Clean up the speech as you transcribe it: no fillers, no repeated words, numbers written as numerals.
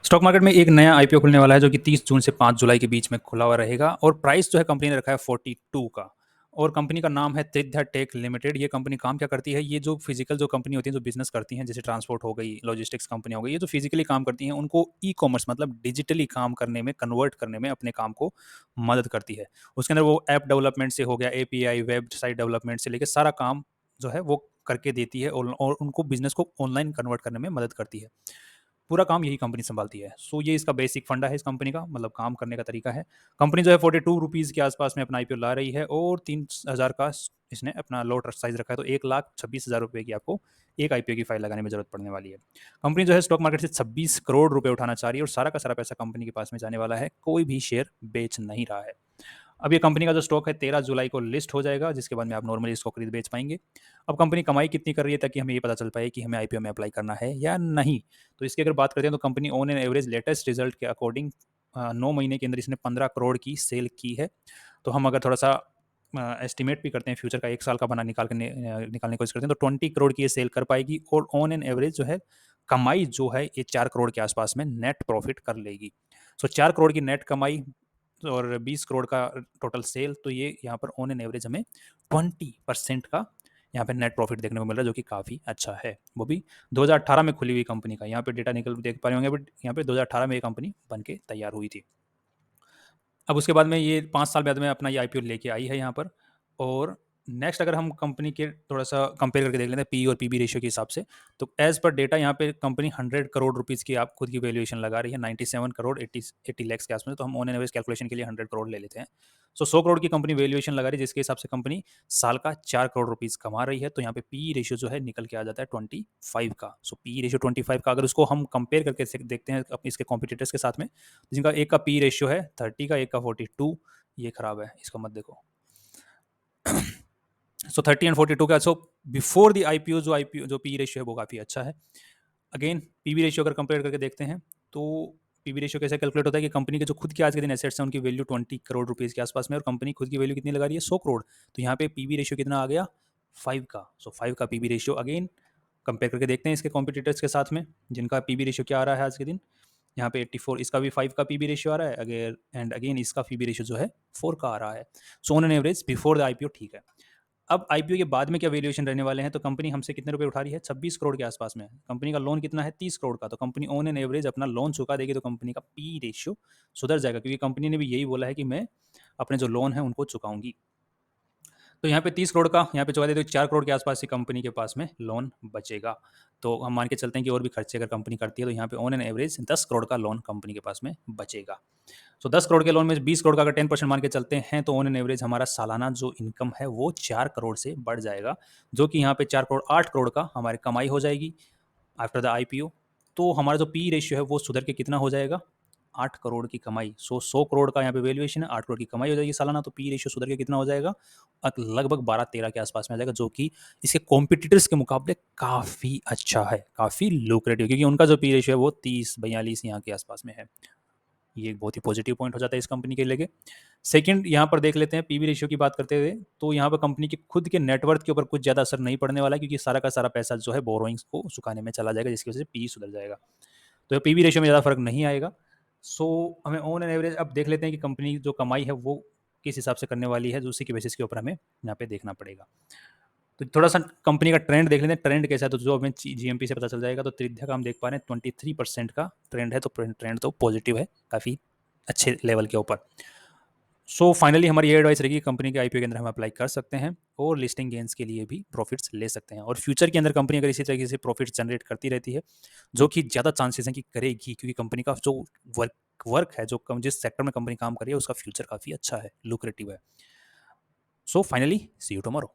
Stock market में एक नया आईपीओ खुलने वाला है जो कि 30 जून से 5 जुलाई के बीच में खुला हुआ रहेगा और प्राइस जो है कंपनी ने रखा है 42 का। और कंपनी का नाम है त्रिध्या टेक लिमिटेड। ये कंपनी काम क्या करती है? ये जो फिजिकल जो कंपनी होती है, जो बिजनेस करती हैं, जैसे ट्रांसपोर्ट हो गई, लॉजिस्टिक्स कंपनी हो गई, ये जो फिजिकली काम करती हैं उनको ई कॉमर्स मतलब डिजिटली काम करने में, कन्वर्ट करने में अपने काम को मदद करती है। उसके अंदर वो ऐप डेवलपमेंट से हो गया, एपीआई वेबसाइट डेवलपमेंट से लेकर सारा काम जो है वो करके देती है और उनको बिजनेस को ऑनलाइन कन्वर्ट करने में मदद करती है। पूरा काम यही कंपनी संभालती है। सो ये इसका बेसिक फंडा है इस कंपनी का, मतलब काम करने का तरीका है। कंपनी जो है 42 रुपीज़ के आसपास में अपना आईपीओ ला रही है और 3,000 का इसने अपना लॉट साइज रखा है, तो 1,26,000 रुपये की आपको एक आईपीओ की फाइल लगाने में जरूरत पड़ने वाली है। कंपनी जो है स्टॉक मार्केट से 26 करोड़ रुपए उठाना चाह रही है और सारा का सारा पैसा कंपनी के पास में जाने वाला है, कोई भी शेयर बेच नहीं रहा है। अब ये कंपनी का जो स्टॉक है 13 जुलाई को लिस्ट हो जाएगा, जिसके बाद में आप नॉर्मली इसको खरीद बेच पाएंगे। अब कंपनी कमाई कितनी कर रही है ताकि हमें ये पता चल पाए कि हमें आईपीओ में अप्लाई करना है या नहीं। तो इसकी अगर बात करते हैं तो company on an average latest result के अकॉर्डिंग 9 महीने के अंदर इसने 15 करोड़ की सेल की है। तो हम अगर थोड़ा सा एस्टिमेट भी करते हैं फ्यूचर का, एक साल का बना निकालने की कोशिश करते हैं, तो 20 करोड़ की ये सेल कर पाएगी और ऑन एन एवरेज जो है कमाई जो है ये 4 करोड़ के आसपास में नेट प्रॉफिट कर लेगी। सो 4 करोड़ की नेट कमाई और 20 करोड़ का टोटल सेल, तो ये यहाँ पर ऑन एन एवरेज हमें 20% का यहाँ पे नेट प्रॉफिट देखने को मिल रहा है, जो कि काफ़ी अच्छा है। वो भी 2018 में खुली हुई कंपनी का, यहाँ पे डेटा निकल देख पा रहे होंगे, बट यहाँ पे 2018 में ये कंपनी बन के तैयार हुई थी। अब उसके बाद में ये 5 साल बाद में अपना ये आईपीओ लेके आई है यहाँ पर। और नेक्स्ट अगर हम कंपनी के थोड़ा सा कंपेयर करके देख लेते हैं पी और पीबी रेशियो के हिसाब से, तो एज पर डेटा यहाँ पे कंपनी 100 करोड़ रुपीज़ की आप खुद की वैल्यूएशन लगा रही है, 97 करोड़ 80 लाख के आसपास। तो हम ऑन एन एवरेज कैलकुलेशन के लिए 100 करोड़ ले लेते हैं। सो 100 करोड़ की कंपनी वैल्यूएशन लगा रही है, जिसके हिसाब से कंपनी साल का 4 करोड़ रुपीज़ कमा रही है। तो यहाँ पे पी रेशियो जो है निकल के आ जाता है 25 का। सो पी रेशियो 25 का, अगर उसको हम कंपेयर करके देखते हैं इसके कॉम्पिटिटर्स के साथ में, जिनका एक का पी रेशियो है 30 का, एक का 42, ये खराब है, इसको मत देखो। सो 30 एंड 42 का, सो बिफोर द आईपीओ जो पी रेशियो है वो काफ़ी अच्छा है। अगेन पीवी रेशियो अगर कंपेयर करके देखते हैं तो पीवी रेशियो कैसे कैलकुलेट होता है कि कंपनी के जो खुद के आज के दिन एसेट्स हैं उनकी वैल्यू 20 करोड़ रुपीज़ के आसपास में, और कंपनी खुद की वैल्यू कितनी लगा रही है? 100 करोड़। तो यहाँ पे पीवी रेशियो कितना आ गया? 5 का। सो 5 का पीवी रेशियो। अगेन कंपेयर करके देखते हैं इसके कॉम्पिटिटर्स के साथ में, जिनका पीवी रेशियो क्या आ रहा है आज के दिन? यहाँ पे 84, इसका भी 5 का पीबी रेशियो आ रहा है अगेन, एंड अगेन इसका पीबी रेशियो जो है 4 का आ रहा है। So on an average before the IPO ठीक है। अब आईपीओ के बाद में क्या वैल्यूएशन रहने वाले हैं? तो कंपनी हमसे कितने रुपए उठा रही है? 26 करोड़ के आसपास में। कंपनी का लोन कितना है? 30 करोड़ का। तो कंपनी ऑन एन एवरेज अपना लोन चुका देगी, तो कंपनी का पी रेशियो सुधर जाएगा, क्योंकि कंपनी ने भी यही बोला है कि मैं अपने जो लोन है उनको चुकाऊंगी। तो यहाँ पे 30 करोड़ का यहाँ पे चुका देते, तो 4 करोड़ के आसपास ही कंपनी के पास में लोन बचेगा। तो हम मान के चलते हैं कि और भी खर्चे अगर कंपनी करती है तो यहाँ पे ऑन एन एवरेज 10 करोड़ का लोन कंपनी के पास में बचेगा। सो 10 करोड़ के लोन में 20 करोड़ का अगर 10% मान के चलते हैं, तो ऑन एन एवरेज हमारा सालाना जो इनकम है वो 4 करोड़ से बढ़ जाएगा, जो कि यहाँ पे 4 करोड़ 8 करोड़ का हमारी कमाई हो जाएगी आफ्टर द आईपीओ। तो हमारा जो पी रेशियो है वो सुधर के कितना हो जाएगा? 8 करोड़ की कमाई। 100 करोड़ का यहाँ पे वैल्यूएशन है, 8 करोड़ की कमाई हो जाएगी सालाना, तो पी रेशियो सुधर के कितना हो जाएगा? लगभग 12-13 के आसपास में आ जाएगा, जो कि इसके कॉम्पिटिटर्स के मुकाबले काफ़ी अच्छा है, काफ़ी लुक्रेटिव, क्योंकि उनका जो पी रेशियो है वो 30-42 यहाँ के आसपास में है। ये एक बहुत ही पॉजिटिव पॉइंट हो जाता है इस कंपनी के लिए। सेकंड यहाँ पर देख लेते हैं पीवी रेशियो की बात करते हुए, तो यहाँ पर कंपनी के खुद के नेटवर्थ के ऊपर कुछ ज़्यादा असर नहीं पड़ने वाला है, क्योंकि सारा का सारा पैसा जो है बोरोइंग्स को चुकाने में चला जाएगा, जिसकी वजह से पी सुधर जाएगा। तो पीवी रेशियो में ज़्यादा फर्क नहीं आएगा। सो हमें ऑन एन एवरेज अब देख लेते हैं कि कंपनी जो कमाई है वो किस हिसाब से करने वाली है, जो उसी के बेसिस के ऊपर हमें यहाँ पे देखना पड़ेगा। तो थोड़ा सा कंपनी का ट्रेंड देख लेते हैं, ट्रेंड कैसा है, तो जो हमें जीएमपी से पता चल जाएगा। तो त्रिध्या का हम देख पा रहे हैं 23% का ट्रेंड है, तो ट्रेंड तो पॉजिटिव है, काफ़ी अच्छे लेवल के ऊपर। सो फाइनली हमारी ये एडवाइस रहेगी, कंपनी के आईपीओ के अंदर हम अप्लाई कर सकते हैं और लिस्टिंग गेंस के लिए भी प्रॉफिट्स ले सकते हैं। और फ्यूचर के अंदर कंपनी अगर इसी तरीके से प्रॉफिट्स जनरेट करती रहती है, जो कि ज़्यादा चांसेस हैं कि करेगी, क्योंकि कंपनी का जो वर्क है, जो जिस सेक्टर में कंपनी काम कर रही है उसका फ्यूचर काफ़ी अच्छा है, लुक्रेटिव है। So finally see you tomorrow.